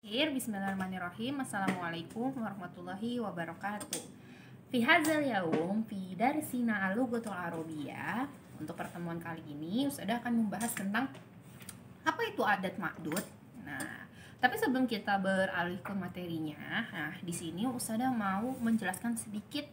Bismillahirrahmanirrahim. Assalamualaikum warahmatullahi wabarakatuh. Fi hadzal yaum fi darsina al-lughatul arabiyyah. Untuk pertemuan kali ini Ustadzah akan membahas tentang apa itu adat ma'dud. Nah, tapi sebelum kita beralih ke materinya, di sini Ustadzah mau menjelaskan sedikit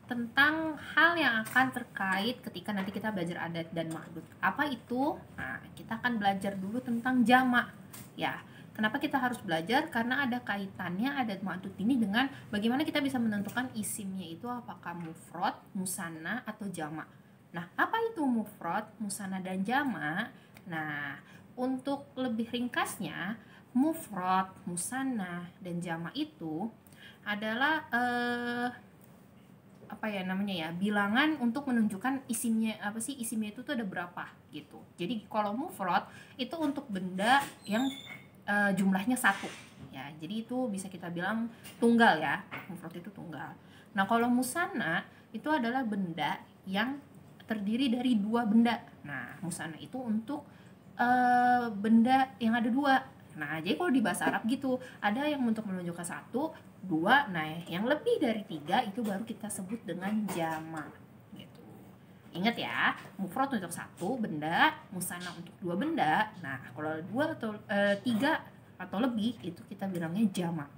tentang hal yang akan terkait ketika nanti kita belajar adat dan ma'dud. Apa itu? Nah, kita akan belajar dulu tentang jamak. Ya, kenapa kita harus belajar? Karena ada kaitannya adat ma'dud ini dengan bagaimana kita bisa menentukan isimnya itu apakah mufrad, musanna, atau jamak. Nah, apa itu mufrad, musanna, dan jamak? Nah, untuk lebih ringkasnya, mufrad, musanna, dan jamak itu adalah bilangan untuk menunjukkan isimnya isimnya itu tuh ada berapa gitu. Jadi kalau mufrad itu untuk benda yang jumlahnya satu ya, jadi itu bisa kita bilang tunggal ya, mufrad itu tunggal. Nah, kalau musanna itu adalah benda yang terdiri dari dua benda. Nah, musanna itu untuk benda yang ada dua. Nah, jadi kalau di bahasa Arab gitu, ada yang untuk menunjukkan satu, dua, nah yang lebih dari tiga itu baru kita sebut dengan jamak gitu. Ingat ya, mufrad untuk satu benda, musanna untuk dua benda. Nah, kalau dua atau tiga atau lebih itu kita bilangnya jamak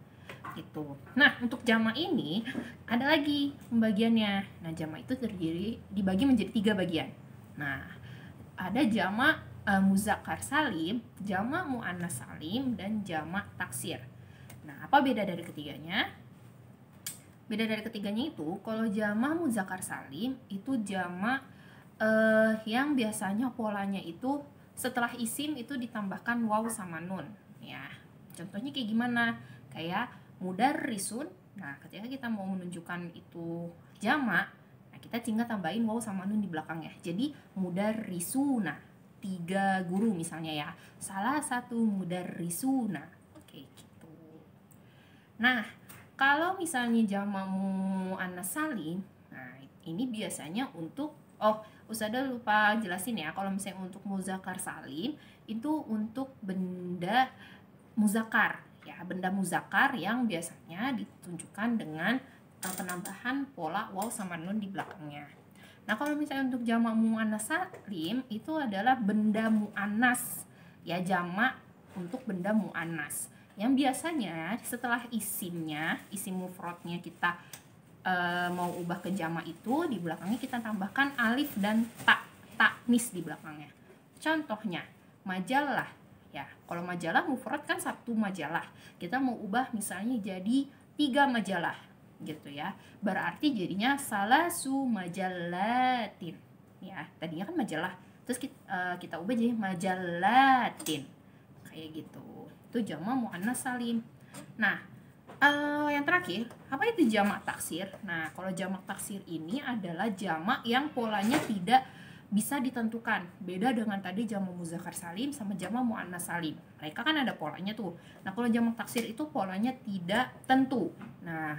gitu. Nah, untuk jamak ini ada lagi pembagiannya. Nah, jamak itu dibagi menjadi tiga bagian. Nah, ada jamak muzakkar salim, jamak muannas salim, dan jamak taksir. Nah, apa beda dari ketiganya? Beda dari ketiganya itu, kalau jamak muzakkar salim itu jamak yang biasanya polanya itu setelah isim itu ditambahkan waw sama nun. Ya, contohnya kayak gimana? Kayak mudarrisun. Nah, ketika kita mau menunjukkan itu jamak, nah kita tinggal tambahin waw sama nun di belakangnya. Jadi mudarrisuna, tiga guru misalnya ya, salah satu mudarrisuna kayak gitu. Nah, kalau misalnya jamak muannas salim, nah ini biasanya untuk Ustadzah lupa jelasin ya, kalau misalnya untuk muzakkar salim itu untuk benda muzakkar ya, benda muzakkar yang biasanya ditunjukkan dengan penambahan pola waw sama nun di belakangnya. Nah, kalau misalnya untuk jamak muannas salim itu adalah benda muannas ya, jamak untuk benda muannas yang biasanya setelah isimnya, isim mufradnya kita mau ubah ke jamak itu di belakangnya kita tambahkan alif dan taknis di belakangnya. Contohnya majalah ya, kalau majalah mufrad kan satu majalah, kita mau ubah misalnya jadi 3 majalah gitu ya, berarti jadinya salasu majalatin ya, tadinya kan majalah terus kita ubah jadi majalatin kayak gitu. Itu jamak muannas salim. Nah, yang terakhir, apa itu jamak taksir? Nah, kalau jamak taksir ini adalah jamak yang polanya tidak bisa ditentukan. Beda dengan tadi jamak muzakkar salim sama jamak muannas salim. Mereka kan ada polanya tuh. Nah, kalau jamak taksir itu polanya tidak tentu. Nah,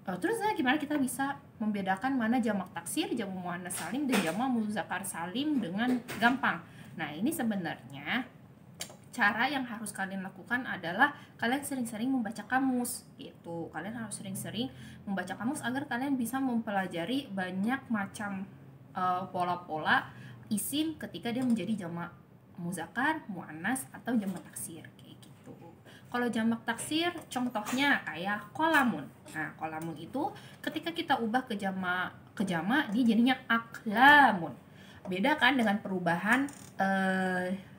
terus gimana kita bisa membedakan mana jamak taksir, jamak muannas salim, dan jamak muzakkar salim dengan gampang? Nah, ini sebenarnya cara yang harus kalian lakukan adalah kalian sering-sering membaca kamus gitu. Kalian harus sering-sering membaca kamus agar kalian bisa mempelajari banyak macam pola-pola isim ketika dia menjadi jamak muzakkar, muannas, atau jamak taksir kayak gitu. Kalau jamak taksir contohnya kayak kolamun. Nah, kolamun itu ketika kita ubah ke jamak dia jadinya aklamun. Beda kan dengan perubahan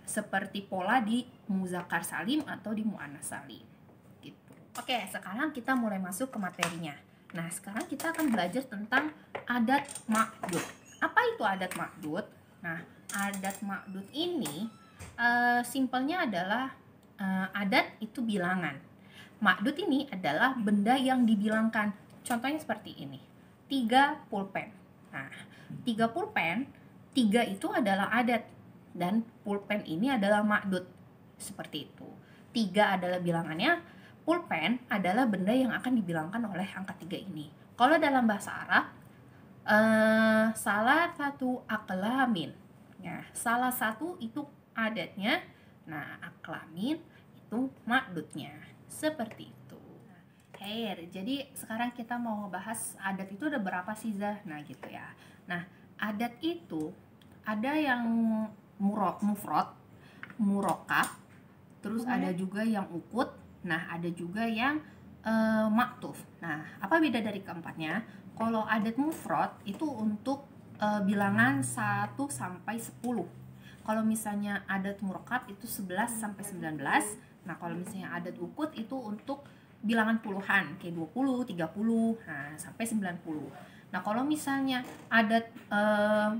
seperti pola di muzakkar salim atau di muannas salim gitu. Oke, sekarang kita mulai masuk ke materinya. Nah, sekarang kita akan belajar tentang adat ma'dud. Apa itu adat ma'dud? Nah, adat ma'dud ini simpelnya adalah adat itu bilangan. Ma'dud ini adalah benda yang dibilangkan. Contohnya seperti ini. 3 pulpen. Nah, 3 pulpen, 3 itu adalah adat dan pulpen ini adalah ma'dud. Seperti itu. 3 adalah bilangannya, pulpen adalah benda yang akan dibilangkan oleh angka 3 ini. Kalau dalam bahasa Arab salah satu aklamin ya, salah satu itu adatnya. Nah, aklamin itu ma'dudnya Seperti itu. Hair. Jadi sekarang kita mau ngebahas adat itu ada berapa sih, Zah? Nah gitu ya. Nah, adat itu ada yang mufrad, murokab, terus ada juga yang ukut. Nah, ada juga yang maktuf. Nah, apa beda dari keempatnya? Kalau adat mufrad itu untuk bilangan 1 sampai 10. Kalau misalnya adat murokab itu 11 sampai 19. Nah, kalau misalnya adat ukut itu untuk bilangan puluhan kayak 20, 30, nah sampai 90. Nah, kalau misalnya adat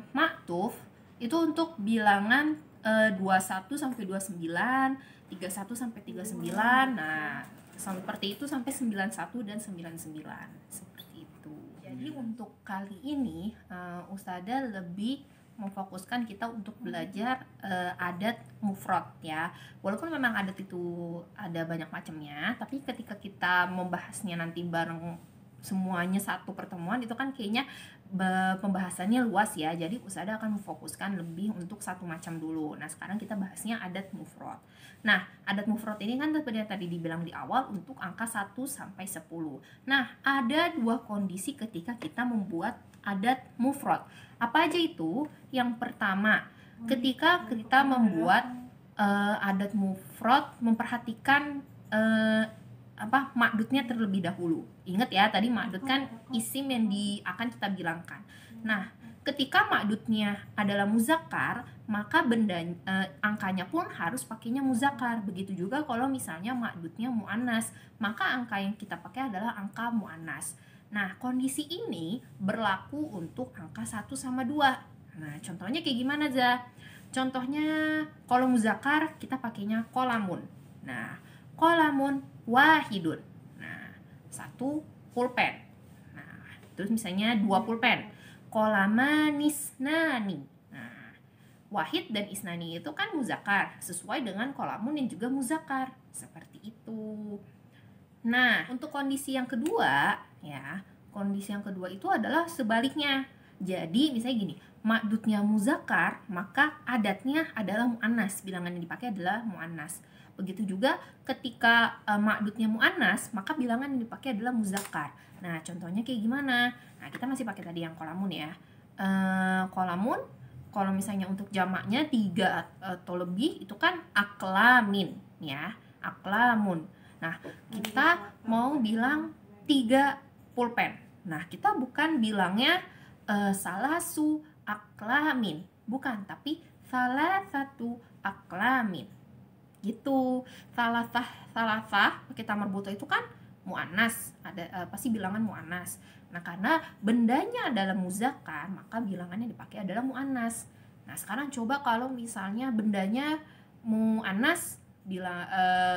maktuf itu untuk bilangan 21 sampai 29, 31 sampai 39. Nah, seperti itu sampai 91 dan 99. Seperti itu. Jadi untuk kali ini Ustazah lebih memfokuskan kita untuk belajar adat mufrad ya. Walaupun memang adat itu ada banyak macamnya, tapi ketika kita membahasnya nanti bareng semuanya satu pertemuan itu kan kayaknya pembahasannya luas ya. Jadi Ustazah akan memfokuskan lebih untuk satu macam dulu. Nah, sekarang kita bahasnya adat mufrad. Nah, adat mufrad ini kan seperti yang tadi dibilang di awal untuk angka 1 sampai 10. Nah, ada dua kondisi ketika kita membuat adat mufrad. Apa aja itu? Yang pertama, ketika kita membuat adat mufrad, memperhatikan makdudnya terlebih dahulu. Ingat ya, tadi makdud kan isim yang akan kita bilangkan. Nah, ketika makdudnya adalah muzakkar, maka angkanya pun harus pakainya muzakkar. Begitu juga kalau misalnya makdudnya muannas, maka angka yang kita pakai adalah angka muannas. Nah, kondisi ini berlaku untuk angka 1 sama 2. Nah, contohnya kayak gimana, Zah? Contohnya, kalau muzakkar kita pakainya qolamun. Nah, qolamun wahidun. Nah, 1 pulpen. Nah, terus misalnya 2 pulpen. Qolamanisnani. Nah, wahid dan isnani itu kan muzakkar, sesuai dengan qolamun yang juga muzakkar. Seperti itu. Nah, untuk kondisi yang kedua, ya, kondisi yang kedua itu adalah sebaliknya. Jadi, misalnya gini, makdudnya muzakkar, maka adatnya adalah muannas. Bilangan yang dipakai adalah muannas. Begitu juga ketika makdudnya muannas, maka bilangan yang dipakai adalah muzakkar. Nah, contohnya kayak gimana? Nah, kita masih pakai tadi yang qolamun ya. Qolamun, kalau misalnya untuk jamaknya 3 atau lebih, itu kan aklamin, ya. Aklamun. Nah, kita mau bilang 3 pulpen. Nah, kita bukan bilangnya salasu aklamin, bukan, tapi salah satu aklamin. Gitu. Salasah pakai ta marbuthah itu kan muannas, ada pasti bilangan muannas. Nah, karena bendanya adalah muzakkar, maka bilangannya dipakai adalah muannas. Nah, sekarang coba kalau misalnya bendanya muannas,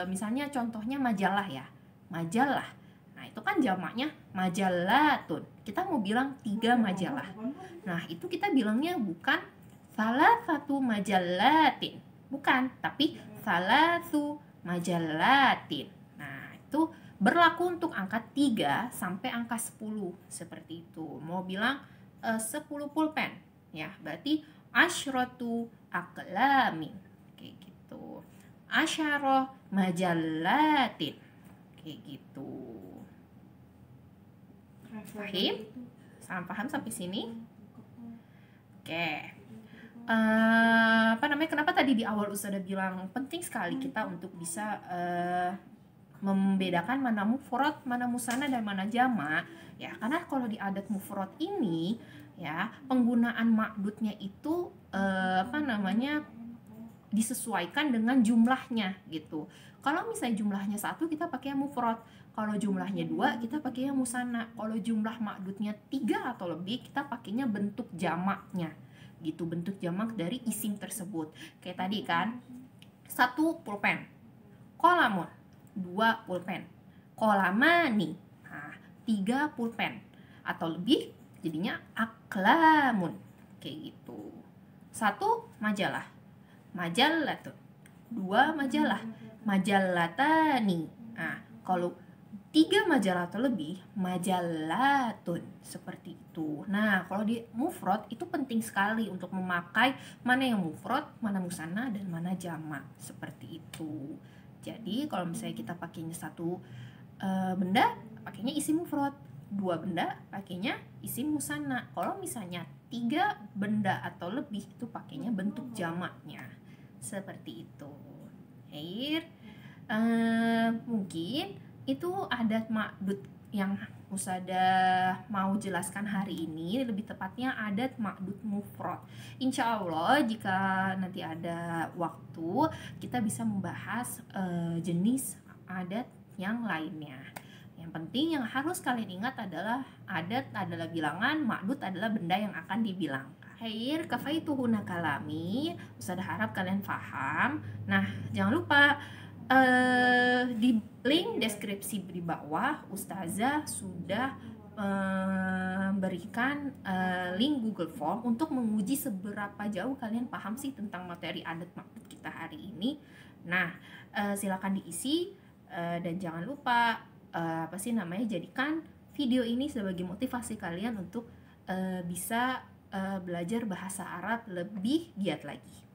misalnya contohnya majalah ya, majalah. Nah, itu kan jamaknya majalatun. Kita mau bilang 3 majalah. Nah, itu kita bilangnya bukan salah satu majalatin, bukan, tapi salasu majalatin. Nah, itu berlaku untuk angka 3 sampai angka 10. Seperti itu. Mau bilang 10 pulpen ya, berarti asyratu aqlamin, kayak gitu. Asyara majalatin, kayak gitu. Paham? Paham sampai sini? Oke. Kenapa tadi di awal Ustazah bilang penting sekali kita untuk bisa membedakan mana mufrad, mana musanna, dan mana jamak ya, karena kalau di adat mufrad ini ya, penggunaan makdudnya itu disesuaikan dengan jumlahnya gitu. Kalau misalnya jumlahnya 1 kita pakai mufrad, kalau jumlahnya 2 kita pakainya musanna, kalau jumlah makdudnya 3 atau lebih kita pakainya bentuk jamaknya gitu, bentuk jamak dari isim tersebut. Kayak tadi kan, 1 pulpen, qolamun, 2 pulpen, qolamani, nah 3 pulpen atau lebih jadinya aklamun, kayak gitu. 1 majalah, majalatun, 2 majalah, majalatani. Nah, kalau 3 majalah atau lebih, majalatun, seperti itu. Nah, kalau di mufrad itu penting sekali untuk memakai mana yang mufrad, mana musanna, dan mana jamak, seperti itu. Jadi kalau misalnya kita pakainya satu benda, pakainya isim mufrad. 2 benda, pakainya isim musanna. Kalau misalnya 3 benda atau lebih, itu pakainya bentuk jamaknya. Seperti itu. Air. Mungkin itu adat ma'dud yang Usada mau jelaskan hari ini, lebih tepatnya adat ma'dud mufrad. Insya Allah jika nanti ada waktu, kita bisa membahas jenis adat yang lainnya. Yang penting yang harus kalian ingat adalah adat adalah bilangan, ma'dud adalah benda yang akan dibilangkan. Khair, kafaituhuna kalami. Ustazah harap kalian paham. Nah, jangan lupa di link deskripsi di bawah Ustazah sudah memberikan link Google Form untuk menguji seberapa jauh kalian paham sih tentang materi adat ma'dud kita hari ini. Nah, silakan diisi dan jangan lupa jadikan video ini sebagai motivasi kalian untuk bisa belajar bahasa Arab lebih giat lagi.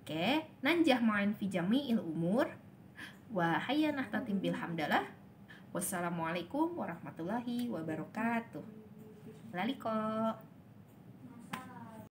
Oke, nanjah ma'in fi jami'il umur wa hayya nahtatim bil hamdalah. Wassalamualaikum warahmatullahi wabarakatuh. Laliko.